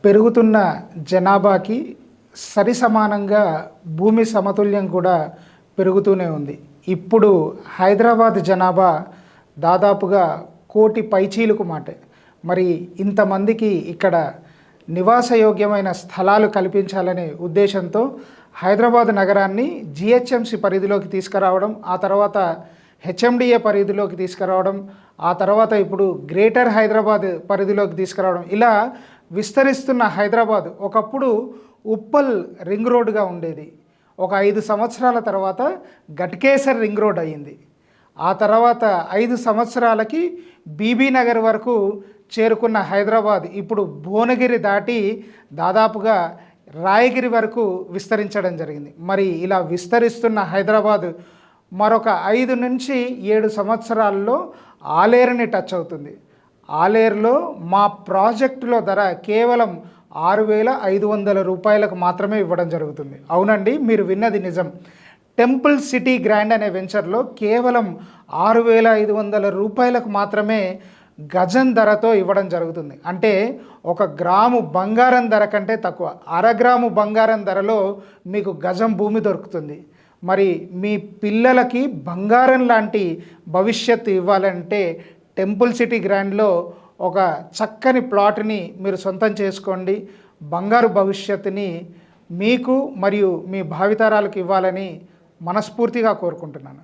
పెరుగుతున్న జనాభాకి సరిసమానంగా భూమి సమతుల్యం కూడా పెరుగుతూనే ఉంది. ఇప్పుడు హైదరాబాద్ జనాభా దాదాపుగా 1,00,00,000 పైచీలకు మాటే. మరి ఇంతమందికి ఇక్కడ నివాసయోగ్యమైన స్థలాలు కల్పించాలనే ఉద్దేశంతో హైదరాబాద్ నగరాన్ని జిహెచ్ఎంసి పరిధిలోకి తీసుకురావడం, ఆ తర్వాత హెచ్ఎండిఏ పరిధిలోకి తీసుకురావడం, ఆ తర్వాత ఇప్పుడు గ్రేటర్ హైదరాబాద్ పరిధిలోకి తీసుకురావడం, ఇలా విస్తరిస్తున్న హైదరాబాద్ ఒకప్పుడు ఉప్పల్ రింగ్ రోడ్డుగా ఉండేది. ఒక 5 సంవత్సరాల తర్వాత ఘట్కేసర్ రింగ్ రోడ్ అయ్యింది. ఆ తర్వాత 5 సంవత్సరాలకి బీబీ నగర్ వరకు చేరుకున్న హైదరాబాద్ ఇప్పుడు భువనగిరి దాటి దాదాపుగా రాయగిరి వరకు విస్తరించడం జరిగింది. మరి ఇలా విస్తరిస్తున్న హైదరాబాద్ మరొక 5 నుంచి 7 సంవత్సరాల్లో ఆలేరుని టచ్ అవుతుంది. ఆలేరులో మా ప్రాజెక్టులో ధర కేవలం 6,500 రూపాయలకు మాత్రమే ఇవ్వడం జరుగుతుంది. అవునండి, మీరు విన్నది నిజం. టెంపుల్ సిటీ గ్రాండ్ అనే వెంచర్లో కేవలం 6,500 రూపాయలకు మాత్రమే గజం ధరతో ఇవ్వడం జరుగుతుంది. అంటే 1 గ్రాము బంగారం ధర కంటే తక్కువ, 1/2 గ్రాము బంగారం ధరలో మీకు గజం భూమి దొరుకుతుంది. మరి మీ పిల్లలకి బంగారం లాంటి భవిష్యత్తు ఇవ్వాలంటే టెంపుల్ సిటీ గ్రాండ్లో ఒక చక్కని ప్లాట్ని మీరు సొంతం చేసుకోండి. బంగారు భవిష్యత్తుని మీకు మరియు మీ భావితరాలకు ఇవ్వాలని మనస్ఫూర్తిగా కోరుకుంటున్నాను.